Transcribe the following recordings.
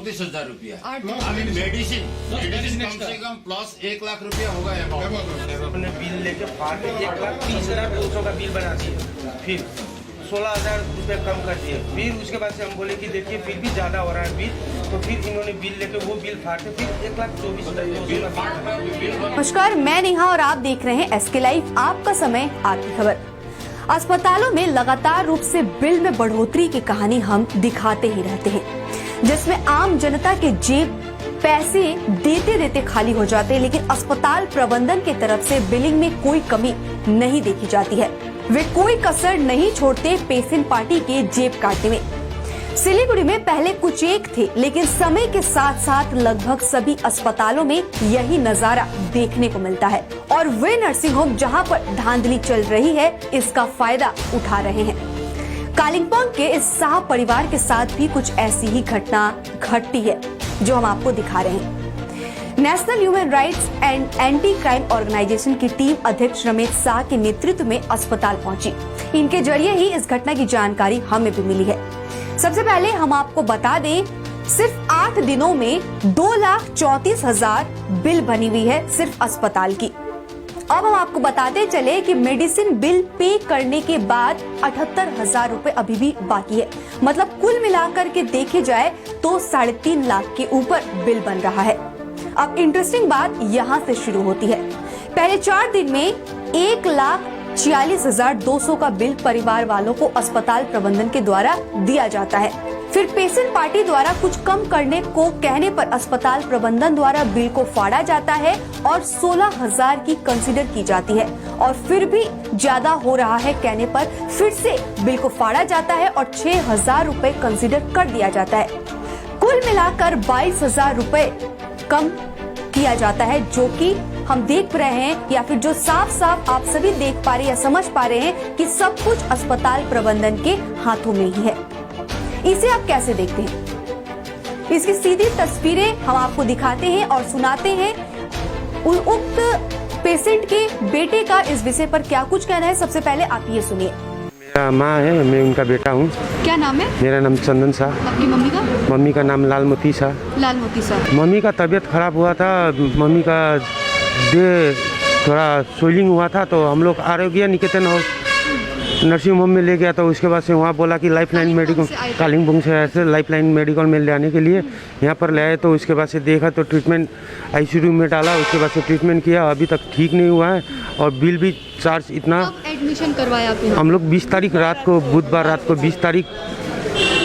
34,000 रुपया। अभी मेडिसिन कम से कम प्लस 1 लाख रुपया होगा अमाउंट। अपने बिल लेके फाड़ के 1,30,200 का बिल बना दिए, फिर 16,000 रुपये कम कर दिए। फिर उसके बाद से हम बोले कि देखिए फिर भी ज़्यादा हो रहा है बिल, तो फिर इन्होंने बिल लेके वो बिल फाड़ के फिर 1,24,200 का बिल। नमस्कार, मैं नेहा और आप देख रहे हैं SK लाइव, आपका समय आपकी खबर। अस्पतालों में लगातार रूप से बिल में बढ़ोतरी की कहानी हम दिखाते ही रहते हैं, जिसमें आम जनता के जेब पैसे देते देते खाली हो जाते हैं, लेकिन अस्पताल प्रबंधन की तरफ से बिलिंग में कोई कमी नहीं देखी जाती है। वे कोई कसर नहीं छोड़ते पेशेंट पार्टी के जेब काटने में। सिलीगुड़ी में पहले कुछ एक थे, लेकिन समय के साथ साथ लगभग सभी अस्पतालों में यही नजारा देखने को मिलता है और वे नर्सिंग होम जहां पर धांधली चल रही है, इसका फायदा उठा रहे हैं। कालिम्पोंग के इस शाह परिवार के साथ भी कुछ ऐसी ही घटना घटती है, जो हम आपको दिखा रहे हैं। National human rights and anti crime organization की टीम अध्यक्ष रमेश शाह के नेतृत्व में अस्पताल पहुंची। इनके जरिए ही इस घटना की जानकारी हमें भी मिली है। सबसे पहले हम आपको बता दें, सिर्फ 8 दिनों में 2,34,000 बिल बनी हुई है सिर्फ अस्पताल की। अब हम आपको बताते चले कि मेडिसिन बिल पे करने के बाद 78,000 रुपए अभी भी बाकी है। मतलब कुल मिलाकर के देखे जाए तो 3.5 लाख के ऊपर बिल बन रहा है। अब इंटरेस्टिंग बात यहाँ से शुरू होती है। पहले 4 दिन में 1,46,200 का बिल परिवार वालों को अस्पताल प्रबंधन के द्वारा दिया जाता है। फिर पेशेंट पार्टी द्वारा कुछ कम करने को कहने पर अस्पताल प्रबंधन द्वारा बिल को फाड़ा जाता है और 16,000 की कंसीडर की जाती है, और फिर भी ज्यादा हो रहा है कहने पर फिर से बिल को फाड़ा जाता है और 6,000 रुपए कंसीडर कर दिया जाता है। कुल मिलाकर 22,000 रुपए कम किया जाता है, जो कि हम देख रहे हैं, या फिर जो साफ साफ आप सभी देख पा रहे हैं या समझ पा रहे हैं कि सब कुछ अस्पताल प्रबंधन के हाथों में ही है। इसे आप कैसे देखते हैं? इसकी सीधी तस्वीरें हम आपको दिखाते हैं और सुनाते हैं। उक्त पेशेंट के बेटे का इस विषय पर क्या कुछ कहना है, सबसे पहले आप ये सुनिए। मेरा माँ है, मैं उनका बेटा हूँ। क्या नाम है? मेरा नाम चंदन शाह। आपकी मम्मी का? मम्मी का नाम लालमती शाह। लालमती शाह। मम्मी का तबीयत खराब हुआ था, मम्मी का देह थोड़ा स्वेलिंग हुआ था, तो हम लोग आरोग्य निकेतन और नर्सिंग होम में ले गया। तो उसके बाद से वहाँ बोला कि लाइफलाइन मेडिकल, कालिम्पोंग से ऐसे लाइफलाइन मेडिकल में ले आने के लिए यहाँ पर ले आए। तो उसके बाद से देखा तो ट्रीटमेंट ICU में डाला, उसके बाद से ट्रीटमेंट किया, अभी तक ठीक नहीं हुआ है और बिल भी चार्ज इतना। एडमिशन करवाया आपने? हम लोग 20 तारीख रात को, बुधवार रात को, 20 तारीख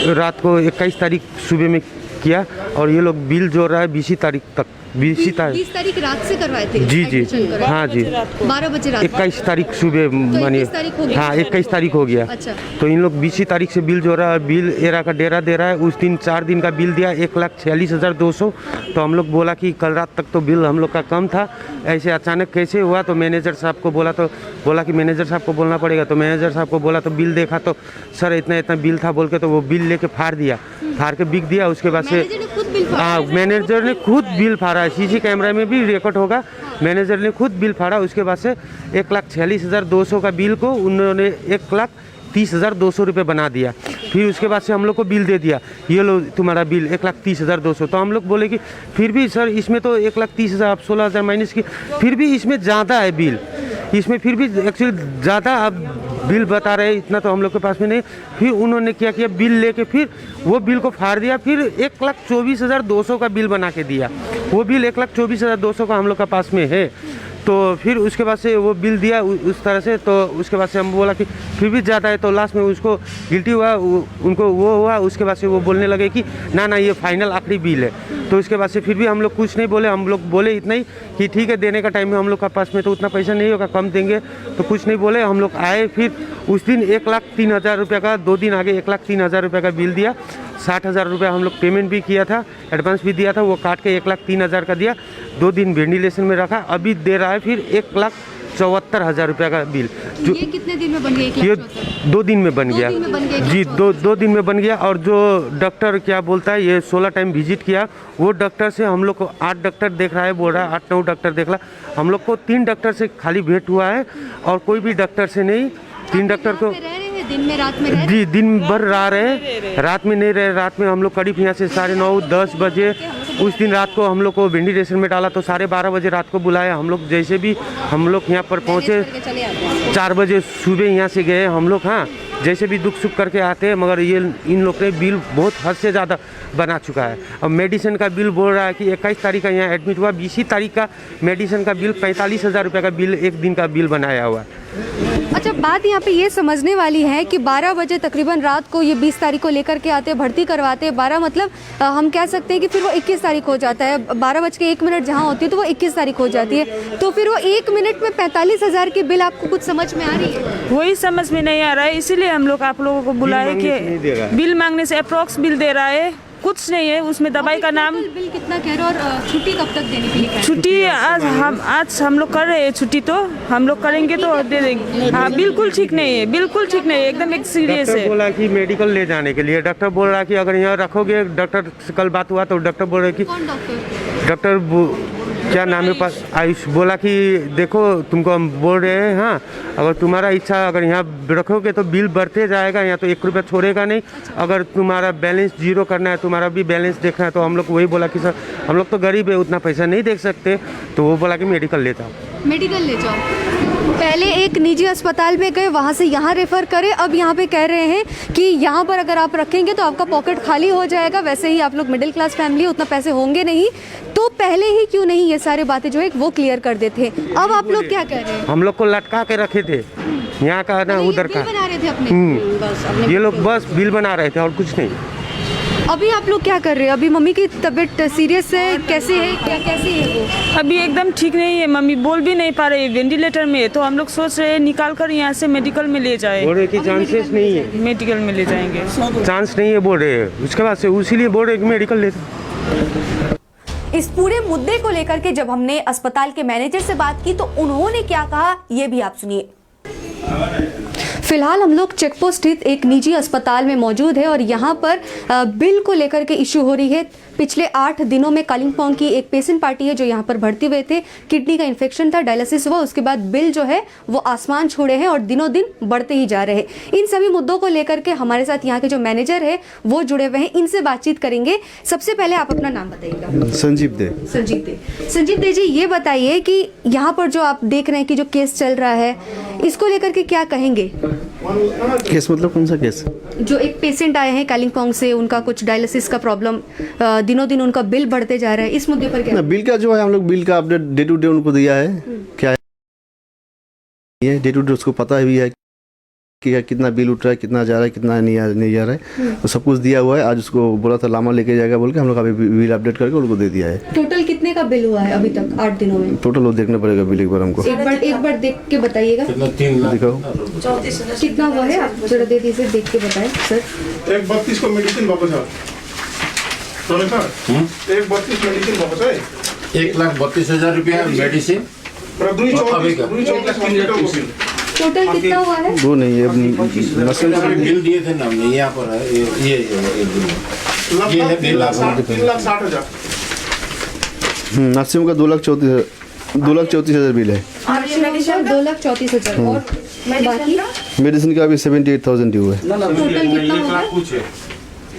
रात को, 21 तारीख सुबह में किया, और ये लोग बिल जोड़ रहा है 20 तारीख तक। 20 तारीख रात से करवाए थे? जी जी हाँ जी, 12 बजे रात। 21 तारीख सुबह मानिए, हाँ 21 तारीख हो गया। अच्छा। तो इन लोग 20 तारीख से बिल जोड़ रहा है, बिल एरा का डेरा दे रहा है। उस दिन 4 दिन का बिल दिया 1,46,200। तो हम लोग बोला कि कल रात तक तो बिल हम लोग का कम था, ऐसे अचानक कैसे हुआ? तो मैनेजर साहब को बोला, तो बोला कि मैनेजर साहब को बोलना पड़ेगा। तो मैनेजर साहब को बोला, तो बिल देखा तो सर इतना इतना बिल था बोल के, तो वो बिल लेके फाड़ दिया, फाड़ के बिक दिया। उसके बाद से हाँ मैनेजर ने खुद बिल फाड़ा है, CC कैमरा में भी रिकॉर्ड होगा, मैनेजर ने खुद बिल फाड़ा। उसके बाद से 1,46,200 का बिल को उन्होंने 1,30,200 रुपये बना दिया। फिर उसके बाद से हम लोग को बिल दे दिया, ये लो तुम्हारा बिल 1,30,200। तो हम लोग बोले कि फिर भी सर इसमें तो 1,30,000, आप 16,000 माइनस की, फिर भी इसमें ज़्यादा है बिल, इसमें फिर भी एक्चुअली ज़्यादा आप बिल बता रहे हैं, इतना तो हम लोग के पास में नहीं। फिर उन्होंने क्या किया, बिल लेके फिर वो बिल को फाड़ दिया, फिर 1,24,200 का बिल बना के दिया। वो बिल 1,24,200 का हम लोग का पास में है। तो फिर उसके बाद से वो बिल दिया उस तरह से। तो उसके बाद से हम बोला कि फिर भी ज़्यादा है, तो लास्ट में उसको गिल्टी हुआ, उनको वो हुआ। उसके बाद से वो बोलने लगे कि ना ना ये फाइनल आखिरी बिल है। तो उसके बाद से फिर भी हम लोग कुछ नहीं बोले, हम लोग बोले इतना ही कि ठीक है, देने का टाइम में हम लोग का पास में तो उतना पैसा नहीं होगा, कम देंगे, तो कुछ नहीं बोले। हम लोग आए, फिर उस दिन 1,03,000 रुपये का, 2 दिन आगे 1,03,000 रुपये का बिल दिया। 60,000 रुपये हम लोग पेमेंट भी किया था, एडवांस भी दिया था, वो काट के 1,03,000 का दिया। 2 दिन वेंटिलेशन में रखा, अभी दे रहा है फिर 1,74,000 रुपये का बिल। जो ये कितने दिन में बन गया? ये 2 दिन में बन गया जी, 2 दिन में बन गया। और जो डॉक्टर क्या बोलता है, ये 16 टाइम विजिट किया, वो डॉक्टर से हम लोग को 8 डॉक्टर देख रहा है, बोल रहा है 8-9 डॉक्टर देख रहा। हम लोग को 3 डॉक्टर से खाली भेंट हुआ है और कोई भी डॉक्टर से नहीं। 3 डॉक्टर को थे दिन में, रात में रह जी दिन भर रह रहे, रात में नहीं रहे। रात में हम लोग करीब यहाँ से 9:30-10 बजे उस दिन रात को हम लोग को वेंटिलेशन में डाला, तो 12:30 बजे रात को बुलाया। हम लोग जैसे भी हम लोग यहाँ पर पहुँचे 4 बजे सुबह यहाँ से गए हम लोग। हाँ, जैसे भी दुख सुख करके आते हैं, मगर ये इन लोग ने बिल बहुत हद से ज़्यादा बना चुका है। और मेडिसिन का बिल बोल रहा है कि 21 तारीख का यहाँ एडमिट हुआ, 20 तारीख का मेडिसिन का बिल 45,000 रुपये का बिल, एक दिन का बिल बनाया हुआ है। अच्छा, बात यहाँ पे ये समझने वाली है कि 12 बजे तकरीबन रात को ये 20 तारीख को लेकर के आते हैं, भर्ती करवाते हैं। 12 मतलब हम कह सकते हैं कि फिर वो 21 तारीख हो जाता है। 12:01 जहाँ होती है तो वो 21 तारीख हो जाती है। तो फिर वो 1 मिनट में 45,000 की बिल आपको कुछ समझ में आ रही है? वही समझ में नहीं आ रहा है, इसीलिए हम लोग आप लोगों को बुलाए कि बिल मांगने से अप्रोक्स बिल दे रहा है, कुछ नहीं है उसमें। दवाई का नाम, बिल कितना कह रहे हो और छुट्टी कब तक देने के लिए कह रहे हो? छुट्टी आज हम लोग कर रहे हैं छुट्टी, तो हम लोग करेंगे तो दे देंगे। हाँ, बिल्कुल ठीक नहीं है, बिल्कुल ठीक नहीं है, एकदम एक सीरियस डॉक्टर है। बोला कि मेडिकल ले जाने के लिए, डॉक्टर बोल रहा है कि अगर यहाँ रखोगे, डॉक्टर से कल बात हुआ तो डॉक्टर बोल रहे कि कौन डॉक्टर? डॉक्टर क्या नाम है पास, आयुष, बोला कि देखो तुमको हम बोल रहे हैं, हाँ अगर तुम्हारा इच्छा अगर यहाँ रखोगे तो बिल बढ़ते जाएगा, यहाँ तो 1 रुपया छोड़ेगा नहीं। अगर तुम्हारा बैलेंस जीरो करना है, तुम्हारा भी बैलेंस देखना है, तो हम लोग वही बोला कि सर हम लोग तो गरीब है, उतना पैसा नहीं देख सकते। तो वो बोला कि मेडिकल ले जाओ, मेडिकल ले जाओ। पहले एक निजी अस्पताल में गए, वहाँ से यहाँ रेफर करें, अब यहाँ पे कह रहे हैं कि यहाँ पर अगर आप रखेंगे तो आपका पॉकेट खाली हो जाएगा। वैसे ही आप लोग मिडिल क्लास फैमिली, उतना पैसे होंगे नहीं, तो पहले ही क्यों नहीं ये सारी बातें जो है वो क्लियर कर देते। अब आप लोग क्या कह रहे हैं? हम लोग को लटका के रखे थे, यहाँ का ना उधर का, बना रहे थे अपने, ये लोग बस बिल बना रहे थे और कुछ नहीं। अभी आप लोग क्या कर रहे हैं? अभी मम्मी की तबीयत सीरियस है, कैसे है, क्या कैसे है वो? अभी एकदम ठीक नहीं है, मम्मी बोल भी नहीं पा रही, वेंटिलेटर में। तो हम लोग सोच रहे हैं निकाल कर यहाँ से मेडिकल में ले जाए। बोल रहे कि चांसेस नहीं है, मेडिकल में ले जाएंगे, चांस नहीं है बोल रहे हैं। उसके बाद से उसीलिए बोल रहे कि मेडिकल ले जाओ। इस पूरे मुद्दे को लेकर के जब हमने अस्पताल के मैनेजर से बात की तो उन्होंने क्या कहा, ये भी आप सुनिए। फिलहाल हम लोग चेकपोस्ट स्थित एक निजी अस्पताल में मौजूद है और यहाँ पर बिल को लेकर के इशू हो रही है। पिछले 8 दिनों में कालिम्पोंग की एक पेशेंट पार्टी है जो यहाँ पर भर्ती हुए थे, किडनी का इन्फेक्शन था, डायलिसिस हुआ, उसके बाद बिल जो है वो आसमान छूड़े हैं और दिनों दिन बढ़ते ही जा रहे हैं। इन सभी मुद्दों को लेकर के हमारे साथ यहाँ के जो मैनेजर है वो जुड़े हुए हैं, इनसे बातचीत करेंगे। सबसे पहले आप अपना नाम बताइएगा। संजीव दे। संजीव दे जी, ये बताइए कि यहाँ पर जो आप देख रहे हैं कि जो केस चल रहा है, इसको लेकर के क्या कहेंगे? केस मतलब कौन सा केस? जो एक पेशेंट आए हैं कालिम्पोंग से, उनका कुछ डायलिसिस का प्रॉब्लम, दिनों दिन उनका बिल बढ़ते जा रहा है, इस मुद्दे पर क्या? बिल का जो है हम लोग बिल का अपडेट डे टू डे उनको दिया है, क्या है डे टू डे उसको पता भी है कि कितना बिल उठ रहा है, कितना जा रहा है, कितना नहीं जा रहा है, तो सब कुछ दिया हुआ है। आज उसको बोला था लामा लेके जाएगा बोल के, हम लोग अभी बिल अपडेट करके उनको दे दिया है। टोटल कितने का बिल हुआ है अभी तक 8 दिनों में? टोटल वो देखना पड़ेगा बिल एक बार हमको। एक बार देख के बताइएगा दिखाओ कितना हुआ है, आप जरा दे दीजिए, देख के बताएं सर। 132 को मेडिसिन वापस आ सोने का 132 मेडिसिन वापस आए 1,32,000 रुपया मेडिसिन, टोटल कितना हुआ है? वो नहीं है बिल दिए थे ना हमने, यहाँ पर है ये है 3,60,000। नर्सिंग का 2,34,000 बिल है। 2,34,000 और बाकी मेडिसिन का अभी 78,000 ड्यू है। टोटल कितना होगा?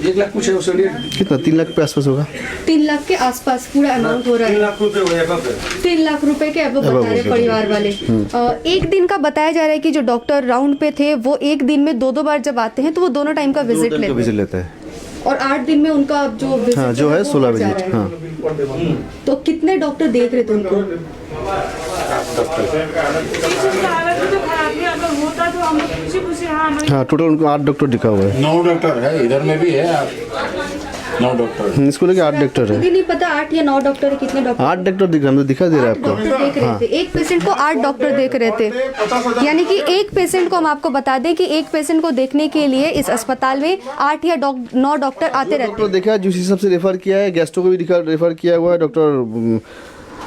1 लाख कुछ है उसके लिए कितना 3 लाख के आसपास होगा। 3 लाख के आसपास पूरा अमाउंट हो रहा है। 3 लाख रुपए के अब बता रहे परिवार वाले। एक दिन का बताया जा रहा है कि जो डॉक्टर राउंड पे थे वो एक दिन में 2 बार जब आते हैं तो वो दोनों टाइम का विजिट लेता है और 8 दिन में उनका जो विजिट, हाँ, जो है 16 विजिट। हाँ, तो कितने डॉक्टर देख रहे थे उनको? हाँ, टोटल उनको 8 डॉक्टर दिखा हुआ है। 9 डॉक्टर है, इधर में भी है 9 डॉक्टर। इसको लेके 8 डॉक्टर है। मुझे नहीं पता 8 या 9 डॉक्टर है, कितने डॉक्टर? 8 डॉक्टर दिख रहा है, दिखा दे रहा है आपको। डॉक्टर देख रहे थे, एक पेशेंट को 8 डॉक्टर देख रहे थे। यानी कि एक पेशेंट को, हम आपको बता दें कि एक पेशेंट को देखने के लिए इस अस्पताल में 8 या 9 डॉक्टर आते रहते हैं। देखा जिस हिसाब से रेफर किया है, गेस्टों को भी रेफर किया हुआ है। डॉक्टर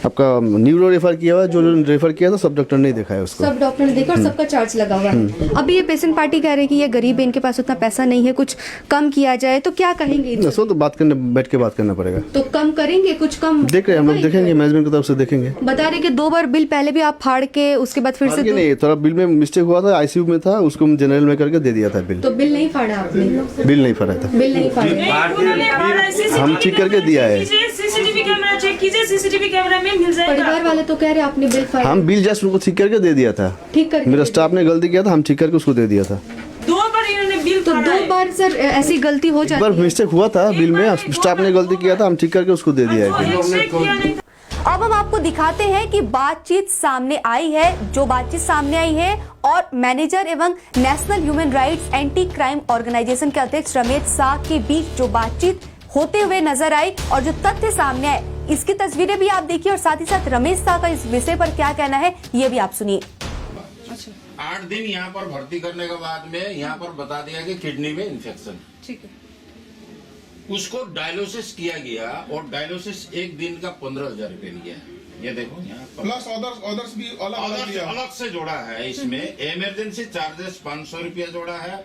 आपका न्यूरो रेफर किया हुआ है, जो रेफर किया था सब डॉक्टर ने देखा है उसको। सब डॉक्टर ने देखा और सबका चार्ज लगा हुआ है। अभी ये पेशेंट पार्टी कह रहे हैं कि ये गरीब है, इनके पास उतना पैसा नहीं है, कुछ कम किया जाए, तो क्या कहेंगे? सो तो बैठ के बात करना पड़ेगा। तो कम करेंगे, कुछ कम देख रहे हैं हम लोग, देखेंगे मैनेजमेंट की तरफ से देखेंगे। बता रहे कि 2 बार बिल पहले भी आप फाड़ के उसके बाद फिर से नहीं, थोड़ा बिल में मिस्टेक हुआ था, आईसीयू में था, उसको हम जनरल में करके दे दिया था बिल। तो बिल नहीं फाड़ा आपने? बिल नहीं फाड़ा था, बिल नहीं फाड़ा, हम ठीक करके दिया है। सीसीटीवी कैमरा चेक कीजिए, सीसीटीवी कैमरा में मिल जाएगा। परिवार वाले तो कह रहे आपने बिल फाड़ा। हम बिल जस्ट उनको ठीक करके दे दिया था, ठीक करके मेरा स्टाफ ने गलती किया था, हम ठीक करके उसको दे दिया था। 2 बार इन्होंने बिल तो 2 बार सर ऐसी गलती हो एक जाती बार है। मिस्टेक हुआ था बिल में, स्टाफ ने गलती किया था, हम ठीक करके उसको दे दिया है बिल। अब हम आपको दिखाते हैं कि बातचीत सामने आई है, जो बातचीत सामने आई है और मैनेजर एवं national human rights anti crime organization के अध्यक्ष रमेश शाह के बीच जो बातचीत होते हुए नजर आई और जो तथ्य सामने आए, इसकी तस्वीरें भी आप देखिए और साथ ही साथ रमेश शाह का इस विषय पर क्या कहना है ये भी आप सुनिए। 8 दिन यहाँ पर भर्ती करने के बाद में यहाँ पर बता दिया कि किडनी में इन्फेक्शन। ठीक है। उसको डायलिसिस किया गया और डायलिसिस 1 दिन का 15,000 रुपये लिया है। ये देखो यहाँ पर प्लस अदर्स भी अलग से जोड़ा है इसमें। इमरजेंसी चार्जेस 500 रुपया जोड़ा है,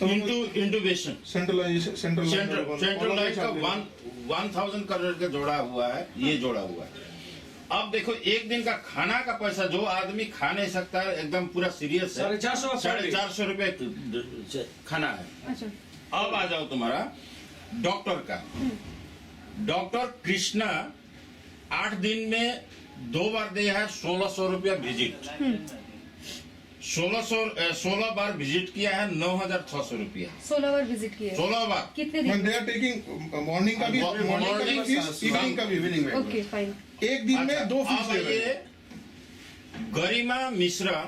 इंटूबेशन सेंट्रलाइज का 1,000 करोड़ का जोड़ा हुआ है, ये जोड़ा हुआ है। अब देखो 1 दिन का खाना का पैसा जो आदमी खा नहीं सकता है, एकदम पूरा सीरियस है, 450 रुपये खाना है। अब आ जाओ तुम्हारा डॉक्टर का। डॉक्टर कृष्णा 8 दिन में 2 बार दिया है 1,600 रुपया विजिट। 16 बार विजिट किया है 9,600 रुपया। 16 बार विजिट किया, 16 बार। कितने दिन? दे आर टेकिंग मॉर्निंग का भी, इवनिंग का भी। Okay fine. 1 दिन में 2 फीस ले रहे हैं। गरिमा मिश्रा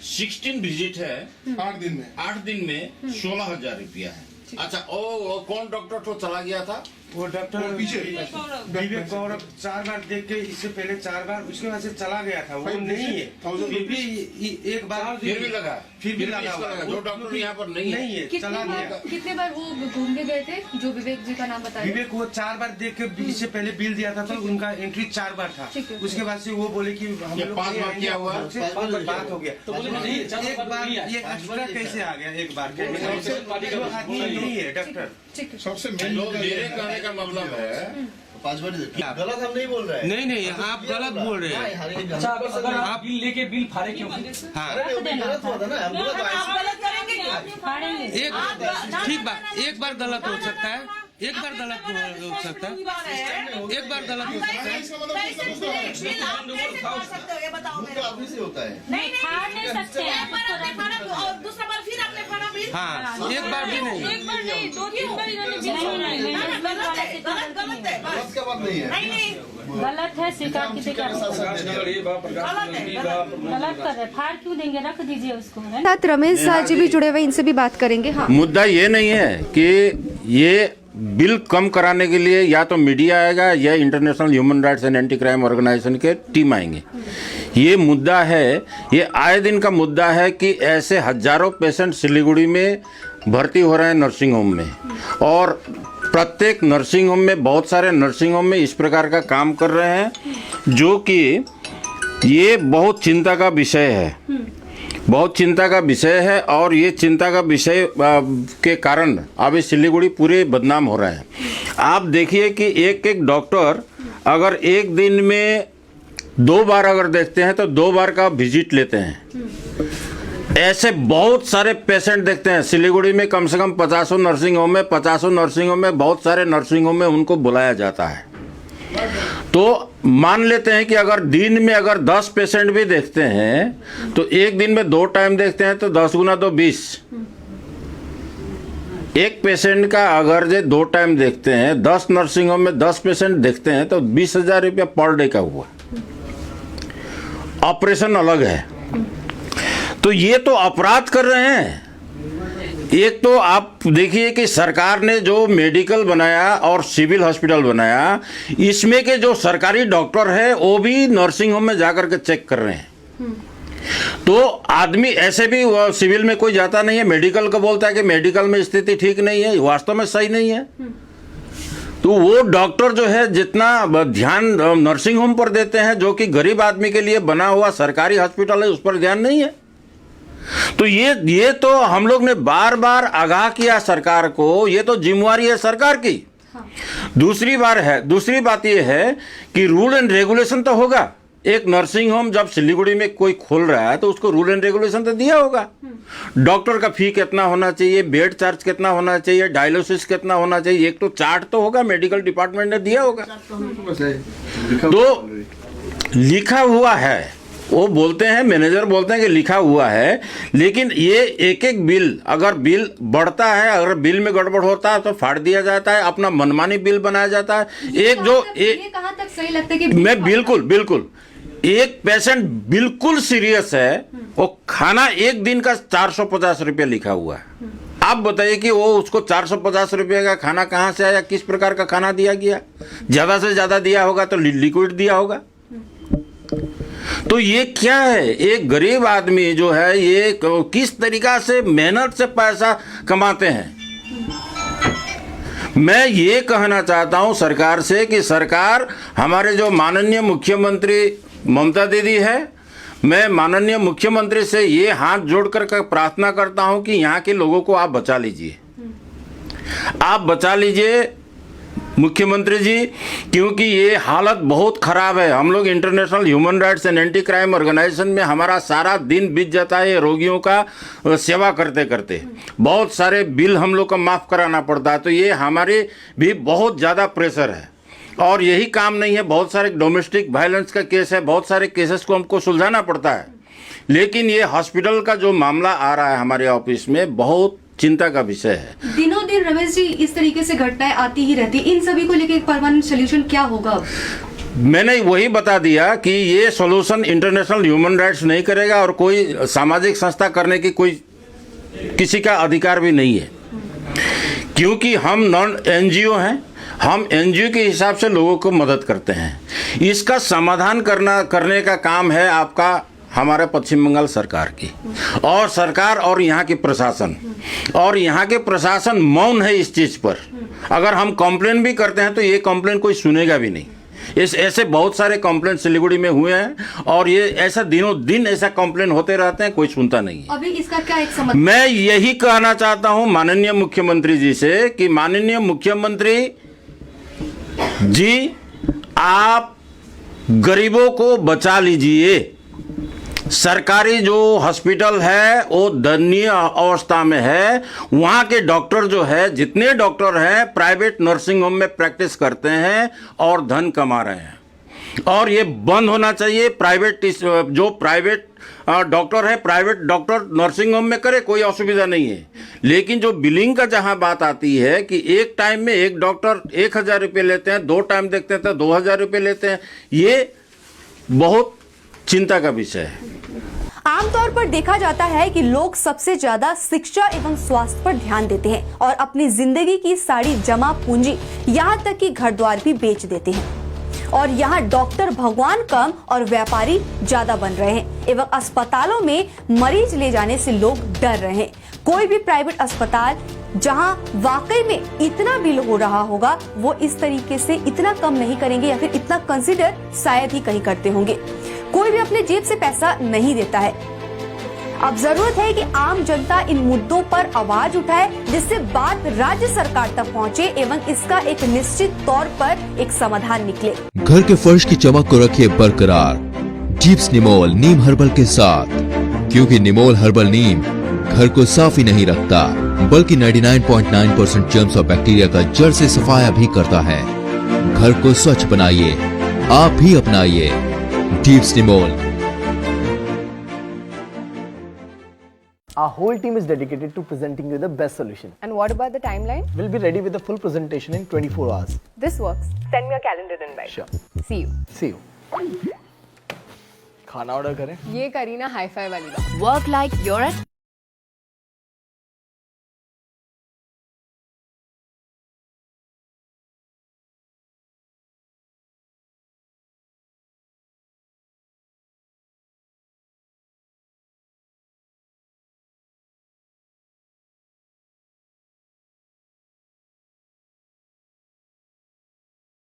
16 विजिट है 8 दिन में। 8 दिन में 16,000 रुपया है। अच्छा, वो कौन डॉक्टर तो चला गया था? वो डॉक्टर पीछे विवेक गौरव 4 बार देख के, इससे पहले 4 बार, उसके बाद से चला गया था, वो नहीं है। फिर भी एक बार फिर भी लगा, फिर भी लगा हुआ। जो डॉक्टर यहाँ पर नहीं है चला गया। कितने बार वो घूम के गए थे जो विवेक जी का नाम बताया? विवेक वो 4 बार देख के, इससे पहले बिल दिया था तो उनका एंट्री 4 बार था। उसके बाद से वो बोले कि हम लोग 5 बार किया हुआ, 5 बार बात हो गया। एक बार ये एक्स्ट्रा कैसे आ गया? एक बार आदमी नहीं है डॉक्टर। सबसे मेरे कहने का मतलब है 5 बार गलत हम नहीं बोल रहे हैं। नहीं, आप गलत बोल रहे हैं। अगर आप बिल लेके बिल फाड़े क्यों? हाँ, गलत हुआ था ना, हम बोला ठीक बात, एक बार गलत हो सकता है, एक बार गलत हो सकता है, एक बार गलत हो सकता है। इसका मतलब ऑफिस ही होता है। नहीं फाड़ नहीं सकते हैं। एक बार आपने फाड़ा और दूसरा बार फिर आपने फाड़ा बिल। हाँ, एक बार भी नहीं, एक बार नहीं, 2-3 बार इन्होंने बिल नहीं, गलत है, गलत है। गलत क्या बात नहीं है। नहीं गलत है, स्वीकार कीजिएगा। गलत कर रहे, फाड़ क्यों देंगे? रख दीजिए उसको। है साथ रमेश शाह जी भी जुड़े हुए, इनसे भी बात करेंगे। हाँ, मुद्दा ये नहीं है कि ये बिल कम कराने के लिए या तो मीडिया आएगा या international human rights and anti crime organization के टीम आएंगे। ये मुद्दा है, ये आए दिन का मुद्दा है कि ऐसे हजारों पेशेंट सिलीगुड़ी में भर्ती हो रहे हैं नर्सिंग होम में, और प्रत्येक नर्सिंग होम में, बहुत सारे नर्सिंग होम में इस प्रकार का काम कर रहे हैं, जो कि ये बहुत चिंता का विषय है, बहुत चिंता का विषय है। और ये चिंता का विषय के कारण अभी सिलीगुड़ी पूरे बदनाम हो रहा है। आप देखिए कि एक डॉक्टर अगर एक दिन में 2 बार अगर देखते हैं तो 2 बार का विजिट लेते हैं। ऐसे बहुत सारे पेशेंट देखते हैं सिलीगुड़ी में, कम से कम 50 नर्सिंग होम में, 50 नर्सिंग होम में, बहुत सारे नर्सिंग होम में उनको बुलाया जाता है। तो मान लेते हैं कि अगर दिन में अगर 10 पेशेंट भी देखते हैं तो एक दिन में 2 टाइम देखते हैं तो 10 गुना तो 20। एक पेशेंट का अगर जो 2 टाइम देखते हैं, 10 नर्सिंग होम में 10 पेशेंट देखते हैं तो 20,000 रुपया पर डे का हुआ। ऑपरेशन अलग है। तो ये तो अपराध कर रहे हैं। एक तो आप देखिए कि सरकार ने जो मेडिकल बनाया और सिविल हॉस्पिटल बनाया, इसमें के जो सरकारी डॉक्टर है वो भी नर्सिंग होम में जाकर के चेक कर रहे हैं। तो आदमी ऐसे भी सिविल में कोई जाता नहीं है, मेडिकल को बोलता है कि मेडिकल में स्थिति ठीक नहीं है, वास्तव में सही नहीं है। तो वो डॉक्टर जो है जितना ध्यान नर्सिंग होम पर देते हैं, जो कि गरीब आदमी के लिए बना हुआ सरकारी हॉस्पिटल है, उस पर ध्यान नहीं है। तो ये तो हम लोग ने बार बार आगाह किया सरकार को, ये तो जिम्मेवारी है सरकार की। दूसरी बात ये है कि रूल एंड रेगुलेशन तो होगा। एक नर्सिंग होम जब सिलीगुड़ी में कोई खोल रहा है तो उसको रूल एंड रेगुलेशन तो दिया होगा। डॉक्टर का फी कितना होना चाहिए, बेड चार्ज कितना होना चाहिए, डायलिसिस कितना होना चाहिए, एक तो चार्ट तो होगा, मेडिकल डिपार्टमेंट ने दिया होगा। तो लिखा हुआ है, वो बोलते हैं, मैनेजर बोलते हैं कि लिखा हुआ है, लेकिन ये एक एक बिल, अगर बिल बढ़ता है, अगर बिल में गड़बड़ होता है तो फाड़ दिया जाता है, अपना मनमानी बिल बनाया जाता है। ये कहाँ तक सही लगता है कि मैं बिल्कुल एक पेशेंट बिल्कुल सीरियस है, वो खाना एक दिन का 450 रुपये लिखा हुआ है। आप बताइए कि वो उसको 450 रुपये का खाना कहाँ से आया, किस प्रकार का खाना दिया गया? ज्यादा से ज्यादा दिया होगा तो लिक्विड दिया होगा। तो ये क्या है, एक गरीब आदमी जो है ये किस तरीका से मेहनत से पैसा कमाते हैं। मैं ये कहना चाहता हूं सरकार से कि सरकार, हमारे जो माननीय मुख्यमंत्री ममता दीदी है, मैं माननीय मुख्यमंत्री से ये हाथ जोड़कर प्रार्थना करता हूं कि यहाँ के लोगों को आप बचा लीजिए, आप बचा लीजिए मुख्यमंत्री जी, क्योंकि ये हालत बहुत खराब है। हम लोग international human rights and anti crime organization में हमारा सारा दिन बीत जाता है रोगियों का सेवा करते करते, बहुत सारे बिल हम लोग को माफ़ कराना पड़ता है। तो ये हमारे भी बहुत ज़्यादा प्रेशर है, और यही काम नहीं है, बहुत सारे डोमेस्टिक वायलेंस का केस है, बहुत सारे केसेस को हमको सुलझाना पड़ता है। लेकिन ये हॉस्पिटल का जो मामला आ रहा है हमारे ऑफिस में, बहुत चिंता का विषय है। दिनों दिन रमेश जी इस तरीके से घटनाएं आती ही रहती, इन सभी को लेकर एक परमानेंट सोल्यूशन क्या होगा? मैंने वही बता दिया कि ये सॉल्यूशन इंटरनेशनल ह्यूमन राइट्स नहीं करेगा, और कोई सामाजिक संस्था करने की कोई किसी का अधिकार भी नहीं है, क्योंकि हम नॉन एनजीओ हैं। हम एनजीओ के हिसाब से लोगों को मदद करते हैं। इसका समाधान करने का काम है आपका, हमारे पश्चिम बंगाल सरकार की, और सरकार और यहाँ के प्रशासन, और यहाँ के प्रशासन मौन है इस चीज़ पर। अगर हम कंप्लेन भी करते हैं तो ये कंप्लेन कोई सुनेगा भी नहीं। ऐसे बहुत सारे कंप्लेन सिलीगुड़ी में हुए हैं, और ये ऐसा दिनों दिन ऐसा कंप्लेन होते रहते हैं, कोई सुनता नहीं है। अभी इसका क्या एक समाधान? मैं यही कहना चाहता हूँ माननीय मुख्यमंत्री जी से कि माननीय मुख्यमंत्री जी, आप गरीबों को बचा लीजिए। सरकारी जो हॉस्पिटल है वो दयनीय अवस्था में है। वहाँ के डॉक्टर जो है, जितने डॉक्टर हैं प्राइवेट नर्सिंग होम में प्रैक्टिस करते हैं और धन कमा रहे हैं, और ये बंद होना चाहिए। जो प्राइवेट डॉक्टर है, प्राइवेट डॉक्टर नर्सिंग होम में करे, कोई असुविधा नहीं है। लेकिन जो बिलिंग का जहाँ बात आती है कि एक टाइम में एक डॉक्टर 1000 रुपये लेते हैं, 2 टाइम देखते हैं तो 2000 रुपये लेते हैं, ये बहुत चिंता का विषय है। आमतौर पर देखा जाता है कि लोग सबसे ज्यादा शिक्षा एवं स्वास्थ्य पर ध्यान देते हैं और अपनी जिंदगी की सारी जमा पूंजी, यहाँ तक कि घर द्वार भी बेच देते हैं। और यहाँ डॉक्टर भगवान कम और व्यापारी ज्यादा बन रहे हैं, एवं अस्पतालों में मरीज ले जाने से लोग डर रहे हैं। कोई भी प्राइवेट अस्पताल जहाँ वाकई में इतना बिल हो रहा होगा, वो इस तरीके से इतना कम नहीं करेंगे, या फिर इतना कंसिडर शायद ही कहीं करते होंगे। कोई भी अपने जेब से पैसा नहीं देता है। अब जरूरत है कि आम जनता इन मुद्दों पर आवाज उठाए, जिससे बात राज्य सरकार तक पहुंचे एवं इसका एक निश्चित तौर पर एक समाधान निकले। घर के फर्श की चमक को रखिए बरकरार जीप्स निमोल नीम हर्बल के साथ, क्योंकि निमोल हर्बल नीम घर को साफ ही नहीं रखता, बल्कि 99.9% जर्म्स और बैक्टीरिया का जड़ से सफाया भी करता है। घर को स्वच्छ बनाइए, आप भी अपनाइए jeeps Nimol. Our whole team is dedicated to presenting you the best solution. And what about the timeline? We'll be ready with the full presentation in 24 hours. This works. Send me a calendar invite. Sure. See you. See you. खाना order करें? ये करी ना hi fi वाली बात। Work like you're at